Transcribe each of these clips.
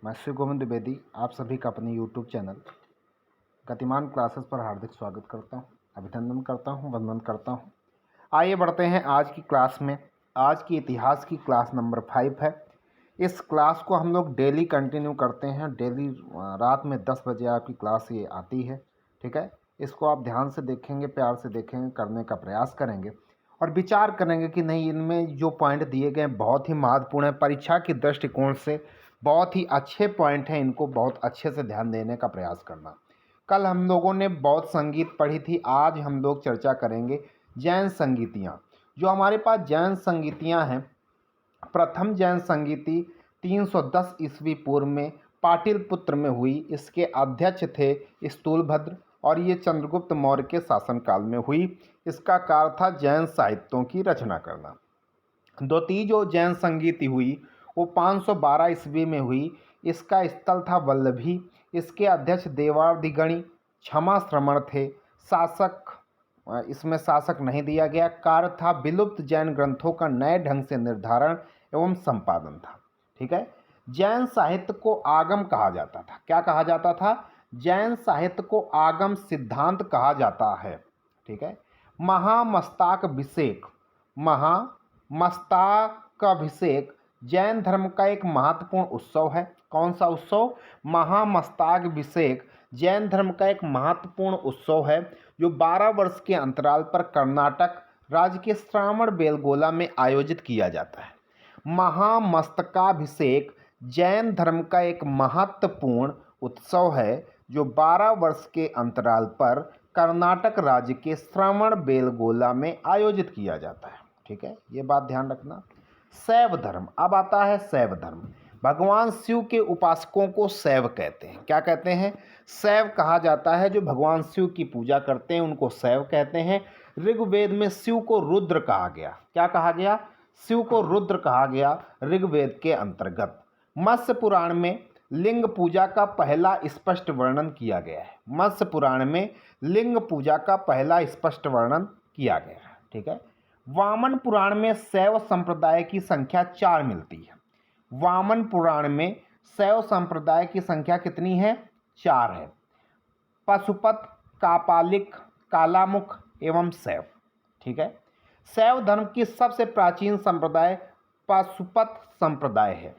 मैं श्री गोविंद द्विवेदी आप सभी का अपने यूट्यूब चैनल गतिमान क्लासेस पर हार्दिक स्वागत करता हूं, अभिनंदन करता हूं, वंदन करता हूं। आइए बढ़ते हैं आज की क्लास में। आज की इतिहास की क्लास नंबर 5 है। इस क्लास को हम लोग डेली कंटिन्यू करते हैं। डेली रात में 10 बजे आपकी क्लास ये आती है। ठीक है, इसको आप ध्यान से देखेंगे, प्यार से देखेंगे, करने का प्रयास करेंगे और विचार करेंगे कि नहीं, इनमें जो पॉइंट दिए गए बहुत ही महत्वपूर्ण है। परीक्षा के दृष्टिकोण से बहुत ही अच्छे पॉइंट हैं, इनको बहुत अच्छे से ध्यान देने का प्रयास करना। कल हम लोगों ने बौद्ध संगीत पढ़ी थी, आज हम लोग चर्चा करेंगे जैन संगीतियाँ। जो हमारे पास जैन संगीतियाँ हैं, प्रथम जैन संगीति 310 ईस्वी पूर्व में पाटलिपुत्र में हुई। इसके अध्यक्ष थे स्थूलभद्र और ये चंद्रगुप्त मौर्य के शासनकाल में हुई। इसका कार्य था जैन साहित्यों की रचना करना। द्वितीय जो जैन संगीति हुई वो 512 ईस्वी में हुई। इसका स्थल था वल्लभी। इसके अध्यक्ष देवादिगणी क्षमा श्रमण थे। शासक इसमें शासक नहीं दिया गया। कार्य था विलुप्त जैन ग्रंथों का नए ढंग से निर्धारण एवं संपादन था। ठीक है, जैन साहित्य को आगम कहा जाता था। क्या कहा जाता था? जैन साहित्य को आगम सिद्धांत कहा जाता है। ठीक है, महामस्तकाभिषेक महामस्तकाभिषेक जैन धर्म का एक महत्वपूर्ण उत्सव है। कौन सा उत्सव? महामस्तकाभिषेक जैन धर्म का एक महत्वपूर्ण उत्सव है जो 12 वर्ष के अंतराल पर कर्नाटक राज्य के श्रावणबेलगोला में आयोजित किया जाता है। महामस्तकाभिषेक जैन धर्म का एक महत्वपूर्ण उत्सव है जो 12 वर्ष के अंतराल पर कर्नाटक राज्य के श्रावणबेलगोला में आयोजित किया जाता है। ठीक है, ये बात ध्यान रखना। शैव धर्म, अब आता है शैव धर्म। भगवान शिव के उपासकों को शैव कहते हैं। क्या कहते हैं? शैव कहा जाता है। जो भगवान शिव की पूजा करते हैं उनको शैव कहते हैं। ऋग्वेद में शिव को रुद्र कहा गया। क्या कहा गया? शिव को रुद्र कहा गया ऋग्वेद के अंतर्गत। मत्स्य पुराण में लिंग पूजा का पहला स्पष्ट वर्णन किया गया है। मत्स्य पुराण में लिंग पूजा का पहला स्पष्ट वर्णन किया गया है। ठीक है, वामन पुराण में शैव संप्रदाय की संख्या 4 मिलती है। वामन पुराण में शैव संप्रदाय की संख्या कितनी है? 4 है। पशुपत, कापालिक, कालामुख एवं शैव। ठीक है, शैव धर्म की सबसे प्राचीन संप्रदाय पाशुपत संप्रदाय है।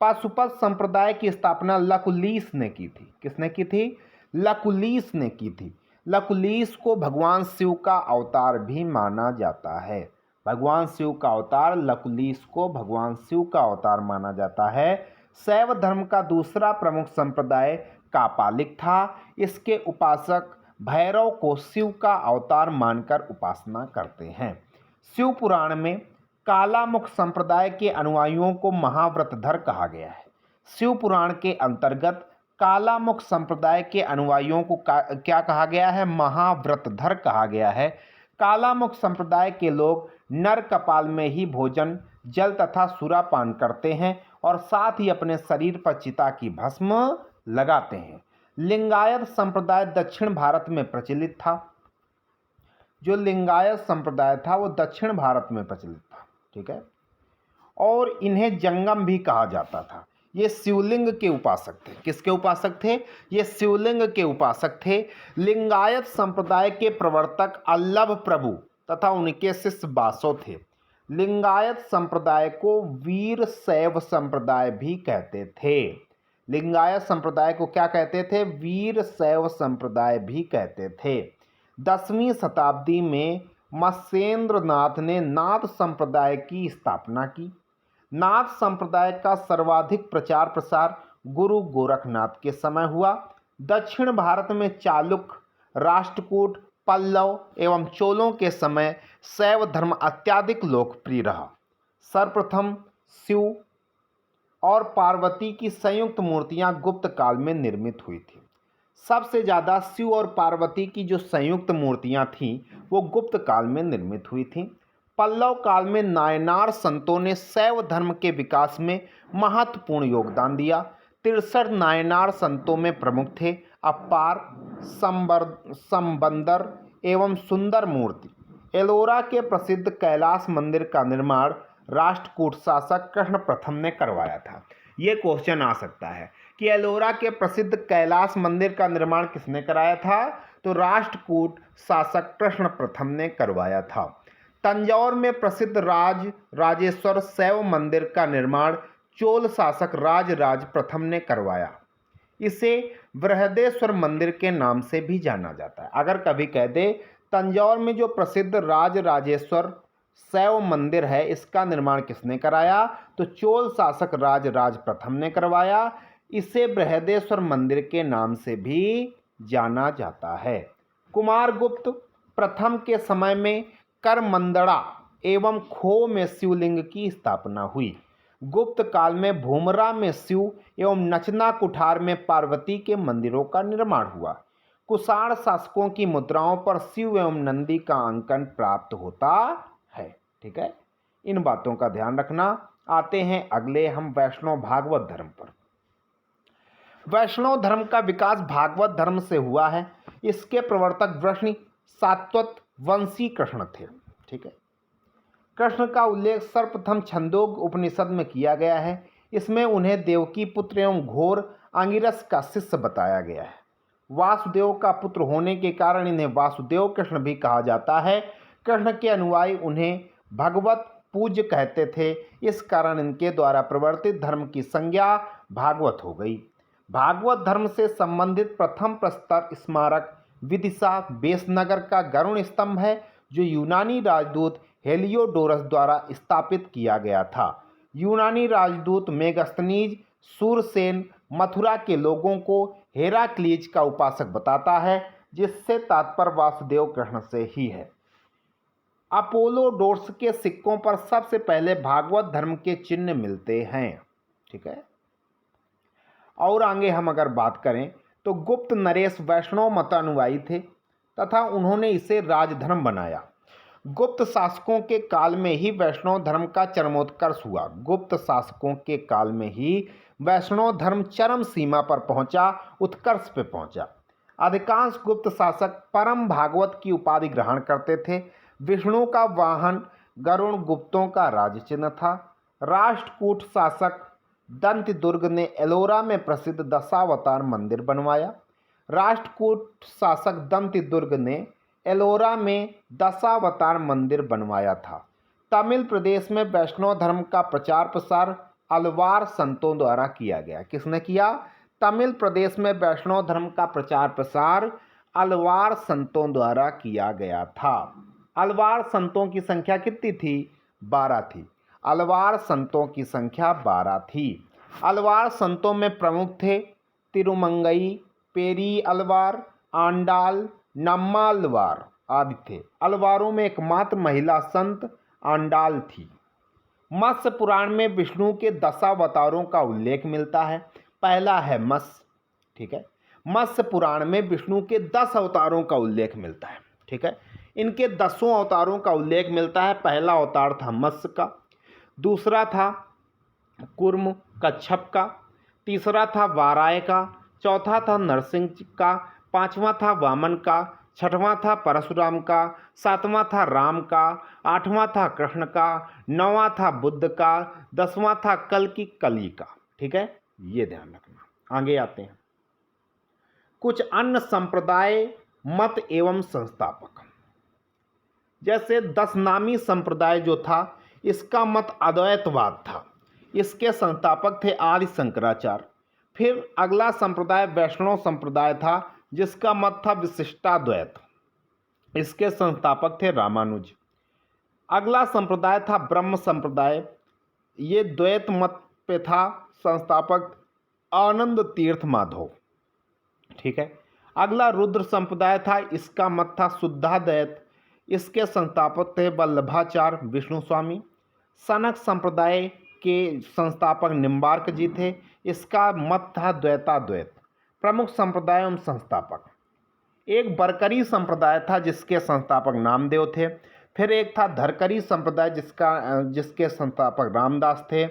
पाशुपत संप्रदाय की स्थापना लकुलीस ने की थी। किसने की थी? लकुलीस ने की थी। लकुलीस को भगवान शिव का अवतार भी माना जाता है। भगवान शिव का अवतार, लकुलीस को भगवान शिव का अवतार माना जाता है। शैव धर्म का दूसरा प्रमुख संप्रदाय कापालिक था। इसके उपासक भैरव को शिव का अवतार मानकर उपासना करते हैं। शिव पुराण में कालामुख संप्रदाय के अनुयायियों को महाव्रतधर कहा गया है। शिव पुराण के अंतर्गत कालामुख संप्रदाय के अनुयायियों को क्या कहा गया है? महाव्रतधर कहा गया है। कालामुख संप्रदाय के लोग नर कपाल में ही भोजन, जल तथा सुरापान करते हैं और साथ ही अपने शरीर पर चिता की भस्म लगाते हैं। लिंगायत संप्रदाय दक्षिण भारत में प्रचलित था। जो लिंगायत संप्रदाय था वो दक्षिण भारत में प्रचलित था। ठीक है, और इन्हें जंगम भी कहा जाता था। ये शिवलिंग के उपासक थे। किसके उपासक थे? ये शिवलिंग के उपासक थे। लिंगायत संप्रदाय के प्रवर्तक अल्लभ प्रभु तथा उनके शिष्य बासो थे। लिंगायत संप्रदाय को वीर शैव संप्रदाय भी कहते थे। लिंगायत संप्रदाय को क्या कहते थे? वीर शैव संप्रदाय भी कहते थे। 10वीं शताब्दी में मत्स्येंद्र नाथ ने नाथ संप्रदाय की स्थापना की। नाथ संप्रदाय का सर्वाधिक प्रचार प्रसार गुरु गोरखनाथ के समय हुआ। दक्षिण भारत में चालुक्य, राष्ट्रकूट, पल्लव एवं चोलों के समय शैव धर्म अत्यधिक लोकप्रिय रहा। सर्वप्रथम शिव और पार्वती की संयुक्त मूर्तियां गुप्त काल में निर्मित हुई थी। सबसे ज़्यादा शिव और पार्वती की जो संयुक्त मूर्तियां थीं वो गुप्त काल में निर्मित हुई थीं। पल्लव काल में नायनार संतों ने शैव धर्म के विकास में महत्वपूर्ण योगदान दिया। 63 नायनार संतों में प्रमुख थे अपार, संबंदर एवं सुंदर मूर्ति। एलोरा के प्रसिद्ध कैलाश मंदिर का निर्माण राष्ट्रकूट शासक कृष्ण प्रथम ने करवाया था। ये क्वेश्चन आ सकता है कि एलोरा के प्रसिद्ध कैलाश मंदिर का निर्माण किसने कराया था? तो राष्ट्रकूट शासक कृष्ण प्रथम ने करवाया था। तंजौर में प्रसिद्ध राजेश्वर शैव मंदिर का निर्माण चोल शासक राजराज प्रथम ने करवाया। इसे बृहदेश्वर मंदिर के नाम से भी जाना जाता है। अगर कभी कह दे तंजौर में जो प्रसिद्ध राजराजेश्वर शैव मंदिर है इसका निर्माण किसने कराया? तो चोल शासक राजराज प्रथम ने करवाया। इसे बृहदेश्वर मंदिर के नाम से भी जाना जाता है। कुमारगुप्त प्रथम के समय में करमंदड़ा एवं खो में शिवलिंग की स्थापना हुई। गुप्त काल में भूमरा में शिव एवं नचना कुठार में पार्वती के मंदिरों का निर्माण हुआ। कुषाण शासकों की मुद्राओं पर शिव एवं नंदी का अंकन प्राप्त होता है। ठीक है, इन बातों का ध्यान रखना। आते हैं अगले हम वैष्णव भागवत धर्म पर। वैष्णव धर्म का विकास भागवत धर्म से हुआ है। इसके प्रवर्तक वृष्णि सात्वत वंशी कृष्ण थे। ठीक है, कृष्ण का उल्लेख सर्वप्रथम छंदोग उपनिषद में किया गया है। इसमें उन्हें देवकी पुत्र एवं घोर अंगिरस का शिष्य बताया गया है। वासुदेव का पुत्र होने के कारण इन्हें वासुदेव कृष्ण भी कहा जाता है। कृष्ण के अनुयायी उन्हें भगवत पूज्य कहते थे। इस कारण इनके द्वारा प्रवर्तित धर्म की संज्ञा भागवत हो गई। भागवत धर्म से संबंधित प्रथम प्रस्तर स्मारक विदिशा बेसनगर का गरुण स्तंभ है, जो यूनानी राजदूत हेलियोडोरस द्वारा स्थापित किया गया था। यूनानी राजदूत मेगस्थनीज सूरसेन मथुरा के लोगों को हेराक्लीज का उपासक बताता है, जिससे तात्पर्य वासुदेव कृष्ण से ही है। अपोलोडोरस के सिक्कों पर सबसे पहले भागवत धर्म के चिन्ह मिलते हैं। ठीक है, और आगे हम अगर बात करें तो गुप्त नरेश वैष्णव मतानुयायी थे तथा उन्होंने इसे राजधर्म बनाया। गुप्त शासकों के काल में ही वैष्णव धर्म का चरमोत्कर्ष हुआ। गुप्त शासकों के काल में ही वैष्णव धर्म चरम सीमा पर पहुंचा, उत्कर्ष पे पहुंचा। अधिकांश गुप्त शासक परम भागवत की उपाधि ग्रहण करते थे। विष्णु का वाहन गरुण गुप्तों का राज चिन्ह था। राष्ट्रकूट शासक दंत दुर्ग ने एलोरा में प्रसिद्ध दशावतार मंदिर बनवाया। राष्ट्रकूट शासक दंत दुर्ग ने एलोरा में दशावतार मंदिर बनवाया था। तमिल प्रदेश में वैष्णव धर्म का प्रचार प्रसार अलवार संतों द्वारा किया गया। किसने किया? तमिल प्रदेश में वैष्णव धर्म का प्रचार प्रसार अलवार संतों द्वारा किया गया था। अलवार संतों की संख्या कितनी थी? 12 थी। अलवार संतों की संख्या 12 थी। अलवार संतों में प्रमुख थे तिरुमंगई, पेरी अलवार, आंडाल, नम्मा अलवार आदि थे। अलवारों में एकमात्र महिला संत आंडाल थी। मत्स्य पुराण में विष्णु के दशावतारों का उल्लेख मिलता है। पहला है मत्स्य। ठीक है, मत्स्य पुराण में विष्णु के 10 अवतारों का उल्लेख मिलता है। ठीक है, इनके 10 अवतारों का उल्लेख मिलता है। पहला अवतार था मत्स्य का, दूसरा था कूर्म कच्छप का, तीसरा था वाराय का, चौथा था नरसिंह का, पांचवा था वामन का, छठवां था परशुराम का, सातवां था राम का, आठवां था कृष्ण का, नौवां था बुद्ध का, 10वां था कली का। ठीक है, ये ध्यान रखना। आगे आते हैं कुछ अन्य संप्रदाय मत एवं संस्थापक। जैसे 10 नामी संप्रदाय जो था, इसका मत अद्वैतवाद था। इसके संस्थापक थे आदि शंकराचार्य। फिर अगला संप्रदाय वैष्णव संप्रदाय था, जिसका मत था विशिष्टाद्वैत। इसके संस्थापक थे रामानुज। अगला संप्रदाय था ब्रह्म संप्रदाय। ये द्वैत मत पे था। संस्थापक आनंद तीर्थ माधव। ठीक है, अगला रुद्र संप्रदाय था। इसका मत था शुद्धाद्वैत। इसके संस्थापक थे वल्लभाचार्य विष्णु स्वामी। सनक संप्रदाय के संस्थापक निम्बार्क जी थे। इसका मत था द्वैताद्वैत। प्रमुख संप्रदाय एवं संस्थापक, एक बरकरी संप्रदाय था जिसके संस्थापक नामदेव थे। फिर एक था धरकरी संप्रदाय जिसके संस्थापक रामदास थे।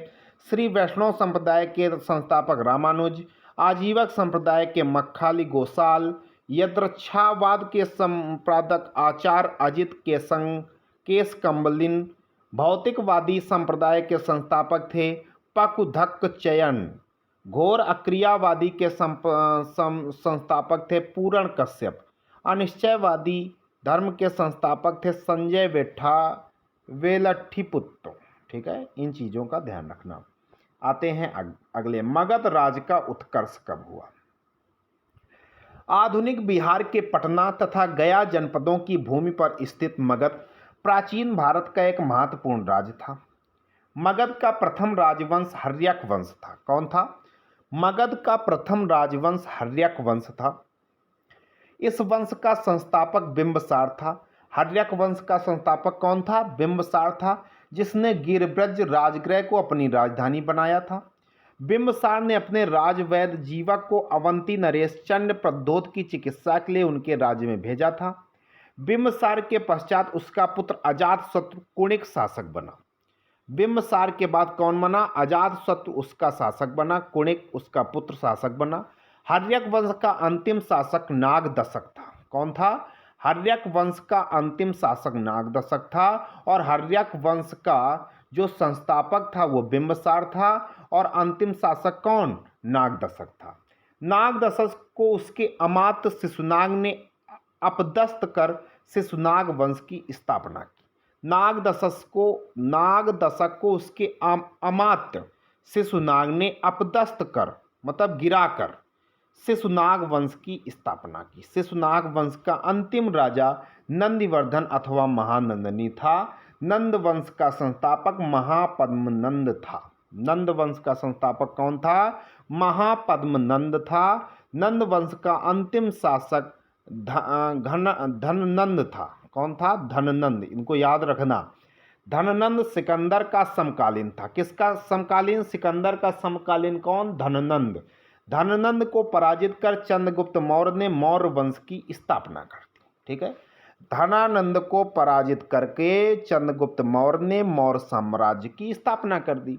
श्री वैष्णव संप्रदाय के संस्थापक रामानुज। आजीवक संप्रदाय के मक्खाली गोसाल। यद्रच्छावाद के संपादक आचार्य अजित केस कम्बलिन। भौतिकवादी संप्रदाय के संस्थापक थे पकुधक चयन। घोर अक्रियावादी के संस्थापक थे पूरण कश्यप। अनिश्चयवादी धर्म के संस्थापक थे संजय वेठा वेलट्ठीपुत्र। ठीक है, इन चीज़ों का ध्यान रखना। आते हैं अगले, मगध राज का उत्कर्ष कब हुआ। आधुनिक बिहार के पटना तथा गया जनपदों की भूमि पर स्थित मगध प्राचीन भारत का एक महत्वपूर्ण राज्य था। मगध का प्रथम राजवंश हर्यक वंश था। कौन था? मगध का प्रथम राजवंश हर्यक वंश था। इस वंश का संस्थापक बिंबसार था। हर्यक वंश का संस्थापक कौन था? बिंबसार था, जिसने गिरिब्रज राजगृह को अपनी राजधानी बनाया था। बिंबसार ने अपने राजवैद्य जीवक को अवंती नरेश चंड प्रद्योत की चिकित्सा के लिए उनके राज्य में भेजा था। बिंबसार के पश्चात उसका पुत्र अजातशत्रु कुणिक शासक बना। बिंबसार के बाद कौन बना? अजातशत्रु उसका शासक बना, कुणिक उसका पुत्र शासक बना। हर्यक वंश का अंतिम शासक नागदशक था। कौन था? हर्यक वंश का अंतिम शासक नागदशक था, और हर्यक वंश का जो संस्थापक था वो बिंबसार था, और अंतिम शासक कौन? नागदशक था। नागदशक को उसके अमात्य शिशुनाग ने अपदस्थ कर शिशुनाग वंश की स्थापना की। नागदशक को उसके अमात्य शिशुनाग ने अपदस्थ कर मतलब गिराकर शिशुनाग वंश की स्थापना की। शिशुनाग वंश का अंतिम राजा नंदिवर्धन अथवा महानंदनी था। नंद वंश का संस्थापक महापद्मनंद था। नंद वंश का संस्थापक कौन था? महापद्मनंद था। नंद वंश का अंतिम शासक धननंद था। कौन था? धननंद। इनको याद रखना। धननंद सिकंदर का समकालीन था। किसका समकालीन? सिकंदर का समकालीन कौन? धननंद। धननंद को पराजित कर चंद्रगुप्त मौर्य ने मौर्य वंश की स्थापना कर दी। ठीक है, धनानंद को पराजित करके चंद्रगुप्त मौर्य ने मौर्य साम्राज्य की स्थापना कर दी।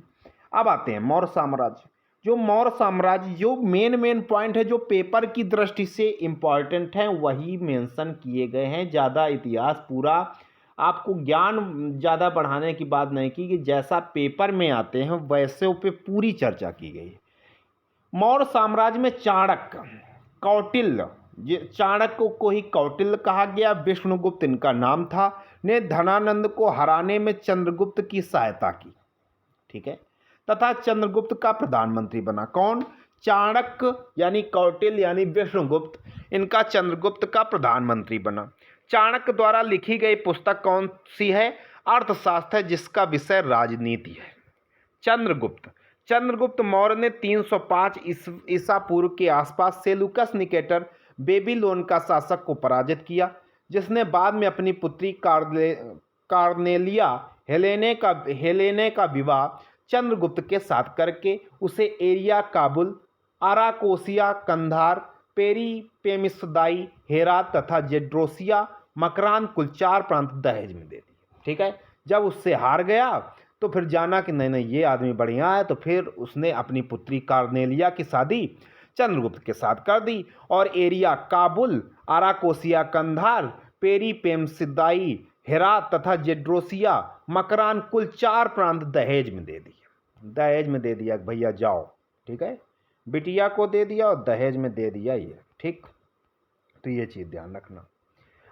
अब आते हैं मौर्य साम्राज्य। जो मौर्य साम्राज्य, जो मेन पॉइंट है जो पेपर की दृष्टि से इम्पॉर्टेंट है वही मेंशन किए गए हैं। ज़्यादा इतिहास पूरा आपको ज्ञान ज़्यादा बढ़ाने की बात नहीं की, कि जैसा पेपर में आते हैं वैसे पे पूरी चर्चा की गई है। मौर्य साम्राज्य में चाणक्य, कौटिल्य, चाणक्य को ही कौटिल्य कहा गया, विष्णुगुप्त इनका नाम था, ने धनानंद को हराने में चंद्रगुप्त की सहायता की। ठीक है, तथा चंद्रगुप्त का प्रधानमंत्री बना। कौन? चाणक्य यानी कौटिल्य यानी विष्णुगुप्त, इनका चंद्रगुप्त का प्रधानमंत्री बना। चाणक्य द्वारा लिखी गई पुस्तक कौन सी है? अर्थशास्त्र है, जिसका विषय राजनीति है। चंद्रगुप्त मौर्य ने 305 ईसा पूर्व के आसपास सेलुकस निकेटर बेबीलोन का शासक को पराजित किया, जिसने बाद में अपनी पुत्री कार्नेलिया हेलेने का विवाह चंद्रगुप्त के साथ करके उसे एरिया, काबुल, आराकोसिया, कंधार, पेरिपेमिसदाई, हेरात तथा जेड्रोसिया, मकरान कुल 4 प्रांत दहेज में दे दिए। ठीक है, जब उससे हार गया तो फिर जाना कि नहीं ये आदमी बढ़िया है, तो फिर उसने अपनी पुत्री कार्नेलिया की शादी चंद्रगुप्त के साथ कर दी, और एरिया, काबुल, आराकोसिया, कंधार, पेरिपेमिसदाई, हेरात तथा जेड्रोसिया, मकरान कुल 4 प्रांत दहेज में दे दिए। दहेज में दे दिया भैया जाओ। ठीक है, बिटिया को दे दिया और दहेज में दे दिया ये। ठीक, तो ये चीज़ ध्यान रखना।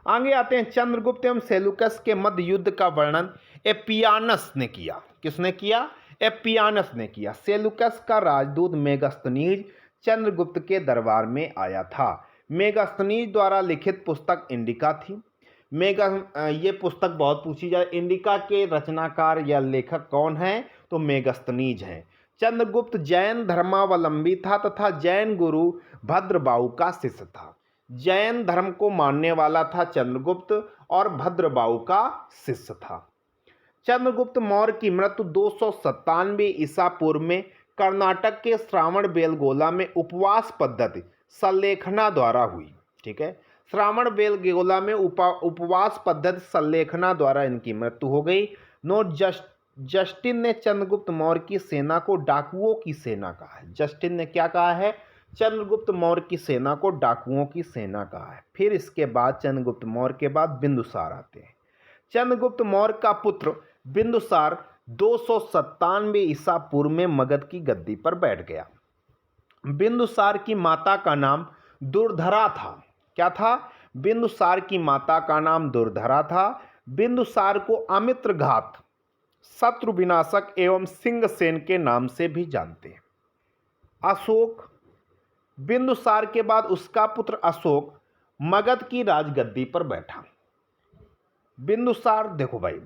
आगे आते हैं, चंद्रगुप्त एवं सेलुकस के मध्य युद्ध का वर्णन एपियानस ने किया। किसने किया? एपियानस ने किया। सेलुकस का राजदूत मेगास्थनीज चंद्रगुप्त के दरबार में आया था। मेगास्थनीज द्वारा लिखित पुस्तक इंडिका थी। ये पुस्तक बहुत पूछी जाए। इंडिका के रचनाकार या लेखक कौन है? तो मेगास्थनीज हैं। चंद्रगुप्त जैन धर्मावलंबी था तथा जैन गुरु भद्रबाहु का शिष्य था। जैन धर्म को मानने वाला था चंद्रगुप्त, और भद्रबाहु का शिष्य था। चंद्रगुप्त मौर्य की मृत्यु 297 ईसा पूर्व में कर्नाटक के श्रावण बेलगोला में उपवास पद्धति संलेखना द्वारा हुई। ठीक है, श्रावण बेलगोला में उपवास पद्धति संलेखना द्वारा इनकी मृत्यु हो गई। नोट जस्टिन ने चंद्रगुप्त मौर्य की सेना को डाकुओं की सेना कहा है। जस्टिन ने क्या कहा है? चंद्रगुप्त मौर्य की सेना को डाकुओं की सेना कहा है। फिर इसके बाद चंद्रगुप्त मौर्य के बाद बिंदुसार आते हैं। चंद्रगुप्त मौर्य का पुत्र बिंदुसार 297 ईसा पूर्व में मगध की गद्दी पर बैठ गया। बिंदुसार की माता का नाम दुर्धरा था। क्या था? बिंदुसार की माता का नाम दुर्धरा था। बिंदुसार को अमित्रघात, शत्रु विनाशक एवं सिंहसेन के नाम से भी जानते हैं। अशोक, बिंदुसार के बाद उसका पुत्र अशोक मगध की राजगद्दी पर बैठा। बिंदुसार, देखो भाई,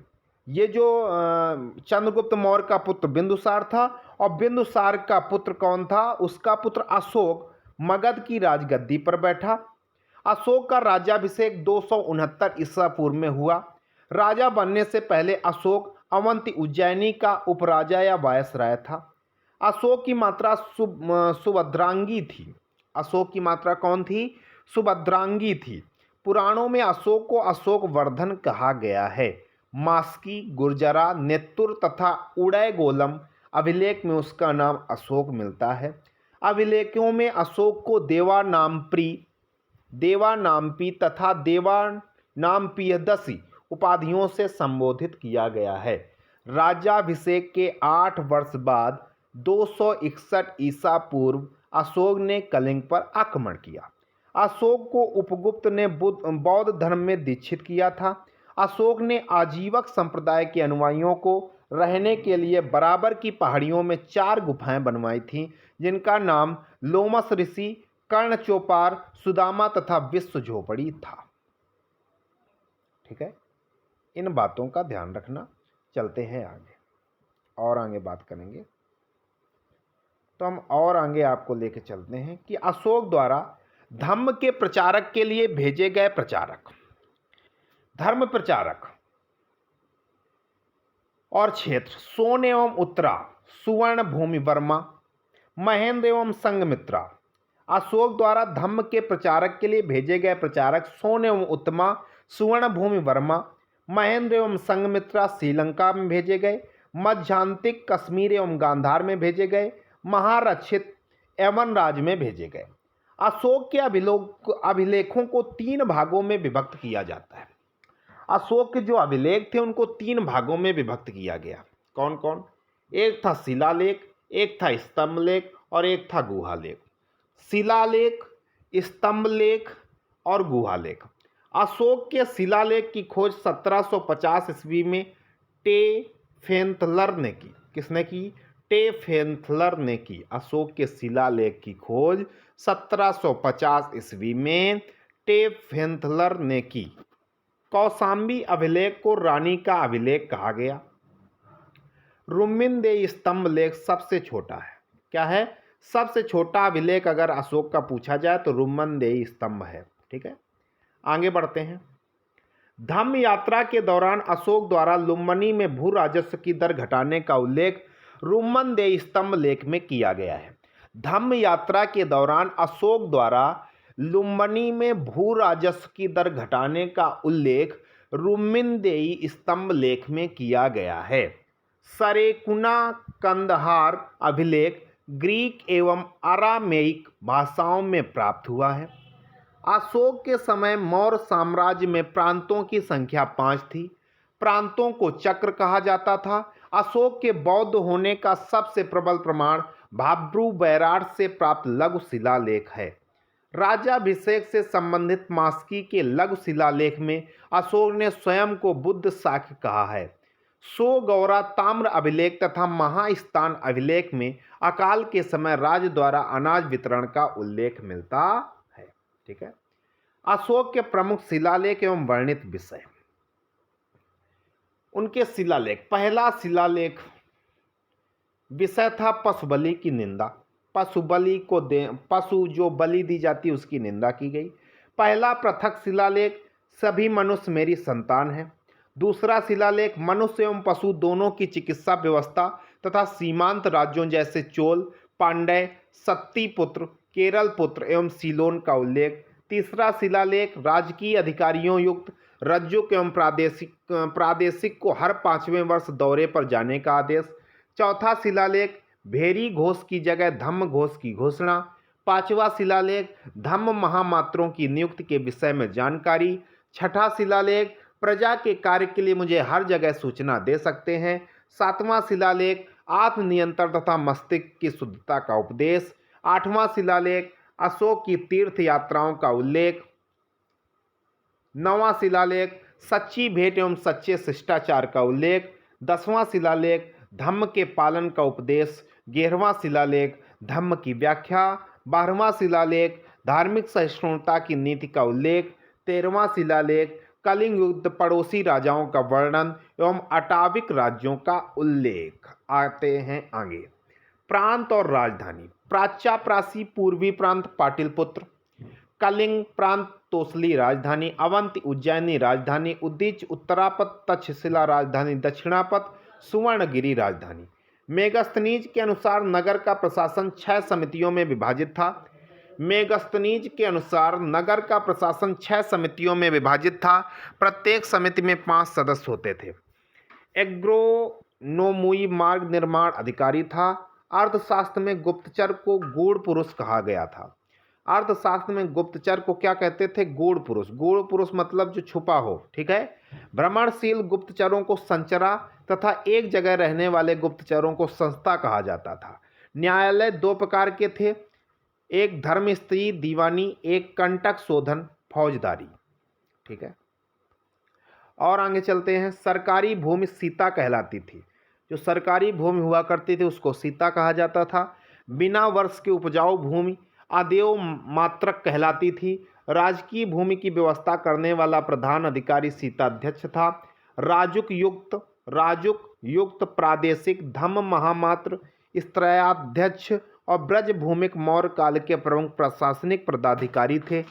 ये जो चंद्रगुप्त मौर्य का पुत्र बिंदुसार था और बिंदुसार का पुत्र कौन था? उसका पुत्र अशोक मगध की राजगद्दी पर बैठा। अशोक का राज्याभिषेक 269 ईसा पूर्व में हुआ। राजा बनने से पहले अशोक अवंती उज्जैनी का उपराजा या वायसराय था। अशोक की मात्रा सुभद्रांगी थी। अशोक की मात्रा कौन थी? सुभद्रांगी थी। पुराणों में अशोक को अशोक वर्धन कहा गया है। मास्की, गुर्जरा, नेत्तुर तथा उड़ैगोलम अभिलेख में उसका नाम अशोक मिलता है। अभिलेखों में अशोक को देवानाम्पी तथा देवानाम्पियदसी उपाधियों से संबोधित किया गया है। राज्याभिषेक के 8 वर्ष बाद 261 ईसा पूर्व अशोक ने कलिंग पर आक्रमण किया। अशोक को उपगुप्त ने बौद्ध धर्म में दीक्षित किया था। अशोक ने आजीवक संप्रदाय के अनुयायियों को रहने के लिए बराबर की पहाड़ियों में 4 गुफाएं बनवाई थीं, जिनका नाम लोमस ऋषि, कर्णचोपार, सुदामा तथा विश्व झोपड़ी था। ठीक है, इन बातों का ध्यान रखना। चलते हैं आगे और आगे बात करेंगे। तो हम और आगे आपको लेके चलते हैं कि अशोक द्वारा धम्म के प्रचारक के लिए भेजे गए प्रचारक, धर्म प्रचारक और क्षेत्र सोन एवं उत्तरा, सुवर्ण भूमि वर्मा, महेंद्र एवं संघमित्रा। अशोक द्वारा धम्म के प्रचारक के लिए भेजे गए प्रचारक सोन एवं उत्तमा, सुवर्ण भूमि वर्मा, महेंद्र एवं संघमित्रा श्रीलंका में भेजे गए। मध्यांतिक कश्मीर एवं गांधार में भेजे गए। महारक्षित एवं राज में भेजे गए। अशोक के अभिलेखों को 3 भागों में विभक्त किया जाता है। अशोक के जो अभिलेख थे उनको 3 भागों में विभक्त किया गया। कौन कौन? एक था शिलालेख, एक था स्तंभलेख और एक था गुहालेख। शिलालेख, स्तंभलेख और गुहालेख। अशोक के शिलालेख की खोज 1750 ईस्वी में टेफेंथलर ने की। किसने की? टेफेंथलर ने की। अशोक के शिलालेख की खोज 1750 ईस्वी में टेफेंथलर ने की। कौशाम्बी अभिलेख को रानी का अभिलेख कहा गया। रुम्मिनदेई स्तंभ लेख सबसे छोटा है। क्या है? सबसे छोटा अभिलेख अगर अशोक का पूछा जाए तो रुम्मिनदेई स्तंभ है। ठीक है, आगे बढ़ते हैं। धम्म यात्रा के दौरान अशोक द्वारा लुम्बिनी में भू राजस्व की दर घटाने का उल्लेख रुम्मिनदेई स्तंभ लेख में किया गया है। धम्म यात्रा के दौरान अशोक द्वारा लुम्बिनी में भू राजस्व की दर घटाने का उल्लेख रुम्मिनदेई स्तंभ लेख में किया गया है। सरेकुना कंदहार अभिलेख ग्रीक एवं अरामेइक भाषाओं में प्राप्त हुआ है। अशोक के समय मौर्य साम्राज्य में प्रांतों की संख्या 5 थी। प्रांतों को चक्र कहा जाता था। अशोक के बौद्ध होने का सबसे प्रबल प्रमाण भाब्रू बैराट से प्राप्त लघु शिलालेख है। राज्याभिषेक से संबंधित मास्की के लघु शिलालेख में अशोक ने स्वयं को बुद्ध शाक्य कहा है। सोगौरा ताम्र अभिलेख तथा महास्थान अभिलेख में अकाल के समय राज्य द्वारा अनाज वितरण का उल्लेख मिलता है। ठीक है, अशोक के प्रमुख शिलालेख एवं वर्णित विषय। उनके शिलालेख। पहला शिलालेख विषय था पशु बलि की निंदा। पशु जो बलि दी जाती है उसकी निंदा की गई। पहला पृथक शिलालेख सभी मनुष्य मेरी संतान है। दूसरा शिलालेख मनुष्य एवं पशु दोनों की चिकित्सा व्यवस्था तथा सीमांत राज्यों जैसे चोल, पांड्य, सत्तीपुत्र, केरल पुत्र एवं सीलोन का उल्लेख। तीसरा शिलालेख राजकीय अधिकारियों युक्त राज्यों एवं प्रादेशिक को हर 5वें वर्ष दौरे पर जाने का आदेश। चौथा शिलालेख भेरी घोष की जगह धम्म घोष की घोषणा। पांचवा शिलालेख धम्म महामात्रों की नियुक्ति के विषय में जानकारी। छठा शिलालेख प्रजा के कार्य के लिए मुझे हर जगह सूचना दे सकते हैं। सातवां शिलालेख आत्मनियंत्रण तथा मस्तिष्क की शुद्धता का उपदेश। आठवां शिलालेख अशोक की तीर्थ यात्राओं का उल्लेख। नौवां शिलालेख सच्ची भेंट एवं सच्चे शिष्टाचार का उल्लेख। 10वां शिलालेख धम्म के पालन का उपदेश। 11वां शिलालेख धम्म की व्याख्या। 12वां शिलालेख धार्मिक सहिष्णुता की नीति का उल्लेख। 13वां शिलालेख कलिंग युद्ध, पड़ोसी राजाओं का वर्णन एवं अटाविक राज्यों का उल्लेख। आते हैं आगे। प्रांत और राजधानी। प्राच्याप्रासी पूर्वी प्रांत पाटिलपुत्र, कलिंग प्रांत तोसली राजधानी, अवंती उज्जैनी राजधानी, उदीच उत्तरापथ तक्षशिला राजधानी, दक्षिणापथ सुवर्णगिरी राजधानी। मेगस्थनीज के अनुसार नगर का प्रशासन 6 समितियों में विभाजित था। मेगस्थनीज के अनुसार नगर का प्रशासन 6 समितियों में विभाजित था। प्रत्येक समिति में 5 सदस्य होते थे। एग्रोनोमुई मार्ग निर्माण अधिकारी था। अर्थशास्त्र में गुप्तचर को गूढ़ पुरुष कहा गया था। अर्थशास्त्र में गुप्तचर को क्या कहते थे? गूढ़ पुरुष। गूढ़ पुरुष मतलब जो छुपा हो, ठीक है। भ्रमणशील गुप्तचरों को संचरा तथा एक जगह रहने वाले गुप्तचरों को संस्था कहा जाता था। न्यायालय 2 प्रकार के थे, एक धर्मस्त्री दीवानी, एक कंटक शोधन फौजदारी, ठीक है। और आगे चलते हैं। सरकारी भूमि सीता कहलाती थी। जो सरकारी भूमि हुआ करती थी उसको सीता कहा जाता था। बिना वर्ष के उपजाऊ भूमि अदेव मात्रक कहलाती थी। राजकीय भूमि की व्यवस्था करने वाला प्रधान अधिकारी सीताध्यक्ष था। राजुक युक्त प्रादेशिक धम्म महामात्र स्त्रयाध्यक्ष और ब्रज भूमिक मौर्य काल के प्रमुख प्रशासनिक पदाधिकारी थे।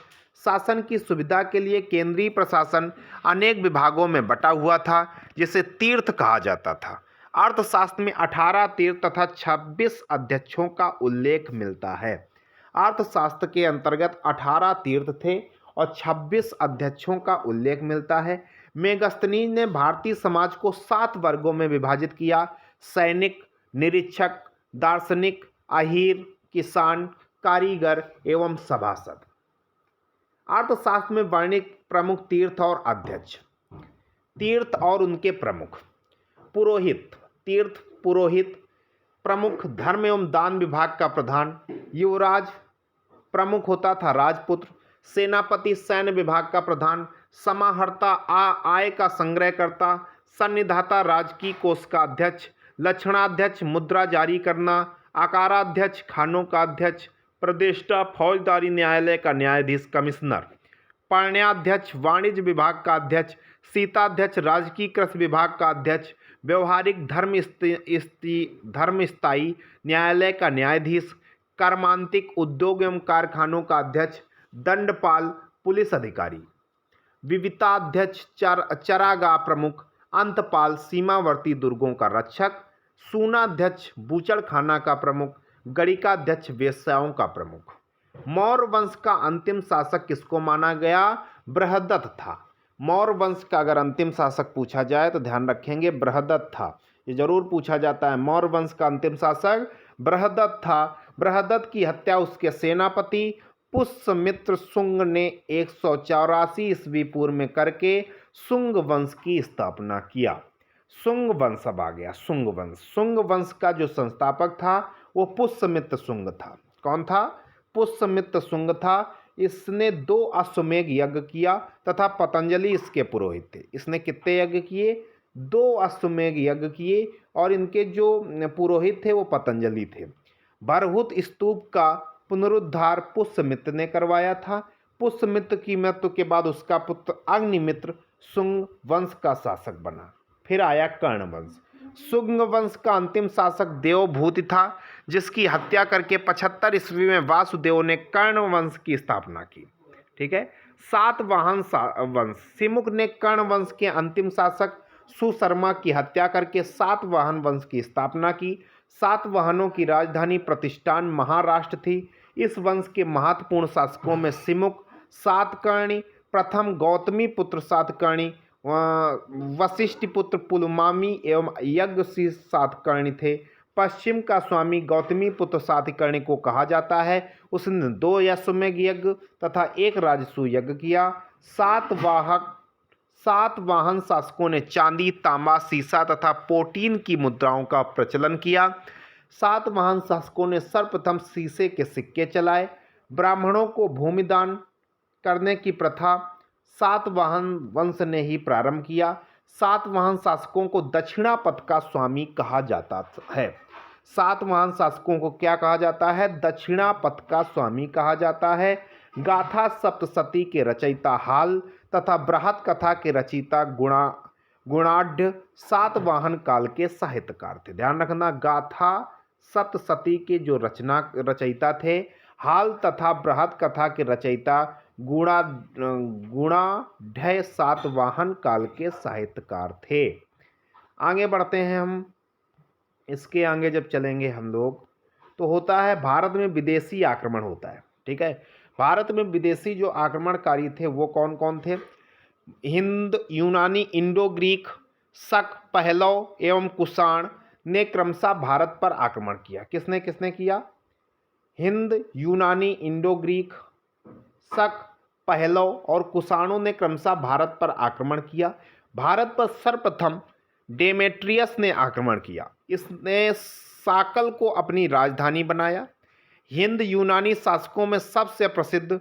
शासन की सुविधा के लिए केंद्रीय प्रशासन अनेक विभागों में बटा हुआ था, जिसे तीर्थ कहा जाता था। अर्थशास्त्र में 18 तीर्थ तथा 26 अध्यक्षों का उल्लेख मिलता है। अर्थशास्त्र के अंतर्गत 18 तीर्थ थे और 26 अध्यक्षों का उल्लेख मिलता है। मेगस्थनीज ने भारतीय समाज को 7 वर्गों में विभाजित किया: सैनिक, निरीक्षक, दार्शनिक, अहीर, किसान, कारीगर एवं सभासद। अर्थशास्त्र में वर्णित प्रमुख तीर्थ और अध्यक्ष। तीर्थ और उनके प्रमुख। पुरोहित। तीर्थ पुरोहित प्रमुख। धर्म एवं दान विभाग का प्रधान। युवराज प्रमुख होता था राजपुत्र। सेनापति सैन्य विभाग का प्रधान। समाहर्ता आय का संग्रह करता। सन्निधाता राजकीय कोष का अध्यक्ष। लक्षणाध्यक्ष मुद्रा जारी करना। आकाराध्यक्ष खानों का अध्यक्ष। प्रदेष्टा फौजदारी न्यायालय का न्यायाधीश कमिश्नर। पाण्याध्यक्ष वाणिज्य विभाग का अध्यक्ष। सीताध्यक्ष राजकीय कृषि विभाग का अध्यक्ष। व्यवहारिक धर्मस्थायी न्यायालय का न्यायाधीश। कर्मांतिक उद्योग एवं कारखानों का अध्यक्ष। दंडपाल पुलिस अधिकारी। विविताध्यक्ष चरागाह प्रमुख। अंतपाल सीमावर्ती दुर्गों का रक्षक। सूनाध्यक्ष बूचड़खाना का प्रमुख। गणिकाध्यक्ष वेश्याओं का प्रमुख। मौर्य वंश का अंतिम शासक किसको माना गया? बृहदत्त था। मौर्य वंश का अगर अंतिम शासक पूछा जाए तो ध्यान रखेंगे बृहदत्त था। ये जरूर पूछा जाता है। मौर्य वंश का अंतिम शासक बृहदत्त था। बृहदत्त की हत्या उसके सेनापति पुष्यमित्र शुंग ने 184 ईस्वी पूर्व में करके शुंग वंश की स्थापना किया। शुंग वंश अब आ गया। शुंग वंश। शुंग वंश का जो संस्थापक था वो पुष्यमित्र शुंग था। कौन था? पुष्यमित्र शुंग था। इसने 2 अश्वमेध यज्ञ किया तथा पतंजलि इसके पुरोहित थे। इसने कितने यज्ञ किए? 2 अश्वमेध यज्ञ किए और इनके जो पुरोहित थे वो पतंजलि थे। बरहुत स्तूप का पुनरुद्धार पुष्यमित्र ने करवाया था। पुष्यमित्र की मृत्यु के बाद उसका पुत्र अग्निमित्र शुंग वंश का शासक बना। फिर आया कर्ण वंश। शुंग वंश का अंतिम शासक देवभूति था, जिसकी हत्या करके 75 ईस्वी में वासुदेव ने कर्ण वंश की स्थापना की। ठीक है। सातवाहन वंश। सिमुक ने कर्ण वंश के अंतिम शासक सुशर्मा की हत्या करके सातवाहन वंश की स्थापना की। सातवाहनों की राजधानी प्रतिष्ठान महाराष्ट्र थी। इस वंश के महत्वपूर्ण शासकों में सिमुक, सातकर्णी, प्रथम गौतमी पुत्र सातकर्णी, वशिष्ठ पुत्र पुलमामी एवं यज्ञशील सातकर्णी थे। पश्चिम का स्वामी गौतमी पुत्र सातकर्णी को कहा जाता है। उसने 2 अश्वमेध यज्ञ तथा 1 राजसूय यज्ञ किया। सातवाहन शासकों ने चांदी, तांबा, सीसा तथा पोटीन की मुद्राओं का प्रचलन किया। सातवाहन शासकों ने सर्वप्रथम सीसे के सिक्के चलाए। ब्राह्मणों को भूमि दान करने की प्रथा सातवाहन वंश ने ही प्रारंभ किया। सातवाहन शासकों को दक्षिणापथ का स्वामी कहा जाता है। सातवाहन शासकों को क्या कहा जाता है? दक्षिणापथ का स्वामी कहा जाता है। गाथा सप्तशती के रचयिता हाल तथा बृहत कथा के रचयिता गुणाढ़ सातवाहन काल के साहित्यकार थे। ध्यान रखना, गाथा सप्तशती के जो रचयिता थे हाल तथा बृहत कथा के रचयिता गुणाढ़ सातवाहन काल के साहित्यकार थे। आगे बढ़ते हैं हम। इसके आगे जब चलेंगे हम लोग तो होता है भारत में विदेशी आक्रमण होता है। ठीक है, भारत में विदेशी जो आक्रमणकारी थे वो कौन कौन थे? हिंद, यूनानी, इंडो ग्रीक, शक, पहलव एवं कुषाण ने क्रमशः भारत पर आक्रमण किया। किसने किसने किया? हिंद, यूनानी, इंडो ग्रीक, शक, पहलव और कुषाणों ने क्रमशः भारत पर आक्रमण किया। भारत पर सर्वप्रथम डेमेट्रियस ने आक्रमण किया। इसने साकल को अपनी राजधानी बनाया। हिंद यूनानी शासकों में सबसे प्रसिद्ध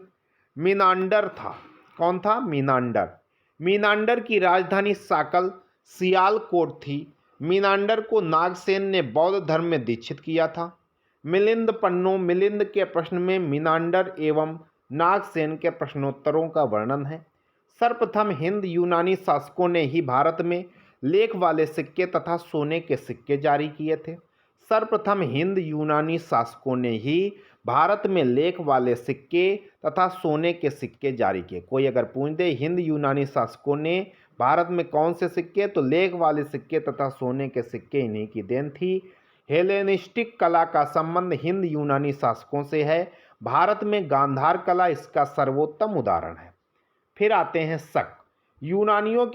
मीनांडर था। कौन था? मीनांडर। मीनांडर की राजधानी साकल सियालकोट थी। मीनांडर को नागसेन ने बौद्ध धर्म में दीक्षित किया था। मिलिंद पन्नों मिलिंद के प्रश्न में मीनांडर एवं नागसेन के प्रश्नोत्तरों का वर्णन है। सर्वप्रथम हिंद यूनानी शासकों ने ही भारत में लेख वाले सिक्के तथा सोने के सिक्के जारी किए थे। सर्वप्रथम हिंद यूनानी शासकों ने ही भारत में लेख वाले सिक्के तथा सोने के सिक्के जारी किए। कोई अगर पूछ दे हिंद यूनानी शासकों ने भारत में कौन से सिक्के, तो लेख वाले सिक्के तथा सोने के सिक्के इन्हीं की देन थी। हेलेनिस्टिक कला का संबंध हिंद यूनानी शासकों से है। भारत में गांधार कला इसका सर्वोत्तम उदाहरण है। फिर आते हैं शक। यूनानियों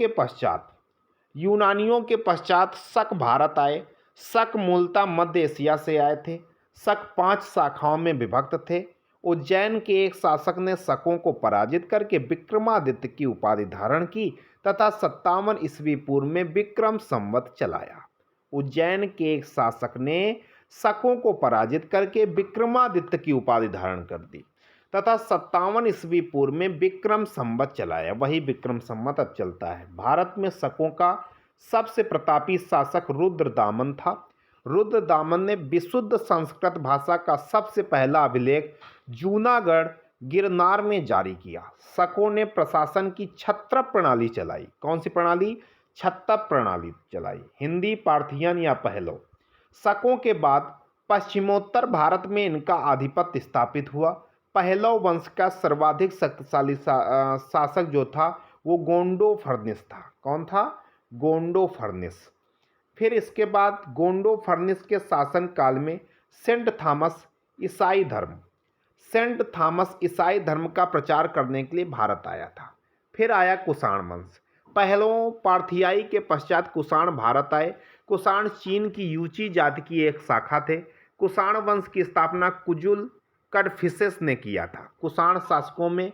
के पश्चात शक भारत आए। शक मूलतः मध्य एशिया से आए थे। शक 5 शाखाओं में विभक्त थे। उज्जैन के एक शासक ने शकों को पराजित करके विक्रमादित्य की उपाधि धारण की तथा 57 ईस्वी पूर्व में विक्रम संवत चलाया। उज्जैन के एक शासक ने शकों को पराजित करके विक्रमादित्य की उपाधि धारण कर दी तथा 57 ईस्वी पूर्व में विक्रम संवत चलाया। वही विक्रम संवत अब चलता है। भारत में शकों का सबसे प्रतापी शासक रुद्रदामन था। रुद्रदामन ने विशुद्ध संस्कृत भाषा का सबसे पहला अभिलेख जूनागढ़ गिरनार में जारी किया। शकों ने प्रशासन की छत्र प्रणाली चलाई। कौन सी प्रणाली? छत्र प्रणाली चलाई। हिंदी, पार्थियन या पहलव। शकों के बाद पश्चिमोत्तर भारत में इनका आधिपत्य स्थापित हुआ। पहलव वंश का सर्वाधिक शक्तिशाली शासक जो था वो गोंडोफर्निस था। कौन था? गोंडोफर्निस। फिर इसके बाद गोंडोफर्निस के शासन काल में सेंट थॉमस ईसाई धर्म का प्रचार करने के लिए भारत आया था। फिर आया कुषाण वंश। पहलवों पार्थियाई के पश्चात कुषाण भारत आए। कुषाण चीन की यूची जाति की एक शाखा थे। कुषाण वंश की स्थापना कुजुल कडफिसेस ने किया था। कुषाण शासकों में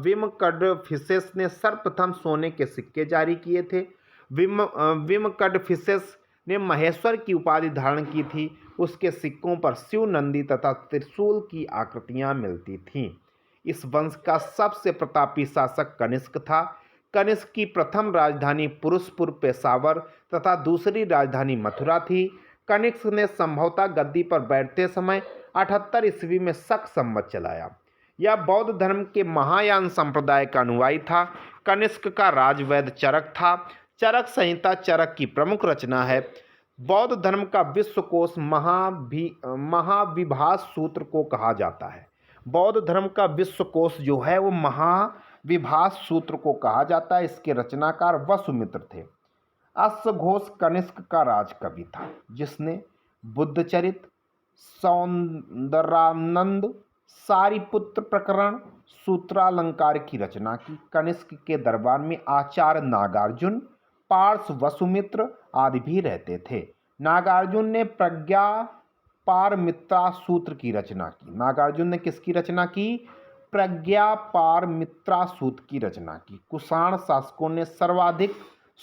विमकडफिसेस ने सर्वप्रथम सोने के सिक्के जारी किए थे। विमकडफिसेस ने महेश्वर की उपाधि धारण की थी। उसके सिक्कों पर शिव, नंदी तथा त्रिशूल की आकृतियां मिलती थीं। इस वंश का सबसे प्रतापी शासक कनिष्क था। कनिष्क की प्रथम राजधानी पुरुषपुर, पेशावर तथा दूसरी राजधानी मथुरा थी। कनिष्क ने संभवतः गद्दी पर बैठते समय 78 ईस्वी में शक संवत चलाया। यह बौद्ध धर्म के महायान संप्रदाय का अनुयायी था। कनिष्क का राजवैद्य चरक था। चरक संहिता चरक की प्रमुख रचना है। बौद्ध धर्म का विश्वकोश महाविभास सूत्र को कहा जाता है। बौद्ध धर्म का विश्वकोश जो है वो महाविभास सूत्र को कहा जाता है। इसके रचनाकार वसुमित्र थे। अश्वघोष कनिष्क का राजकवि था जिसने बुद्धचरित, सौंदरानंद, सारिपुत्र प्रकरण, सूत्रालंकार की रचना की। कनिष्क के दरबार में आचार्य नागार्जुन, पार्श वसुमित्र आदि भी रहते थे। नागार्जुन ने प्रज्ञा पारमिता सूत्र की रचना की। नागार्जुन ने किसकी रचना की? प्रज्ञापारमित्रा सूत की रचना की। कुषाण शासकों ने सर्वाधिक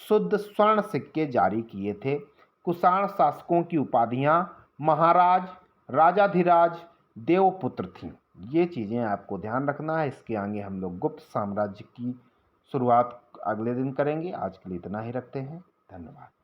शुद्ध स्वर्ण सिक्के जारी किए थे। कुषाण शासकों की उपाधियां महाराज, राजाधिराज, देवपुत्र थीं। ये चीज़ें आपको ध्यान रखना है। इसके आगे हम लोग गुप्त साम्राज्य की शुरुआत अगले दिन करेंगे। आज के लिए इतना ही रखते हैं। धन्यवाद।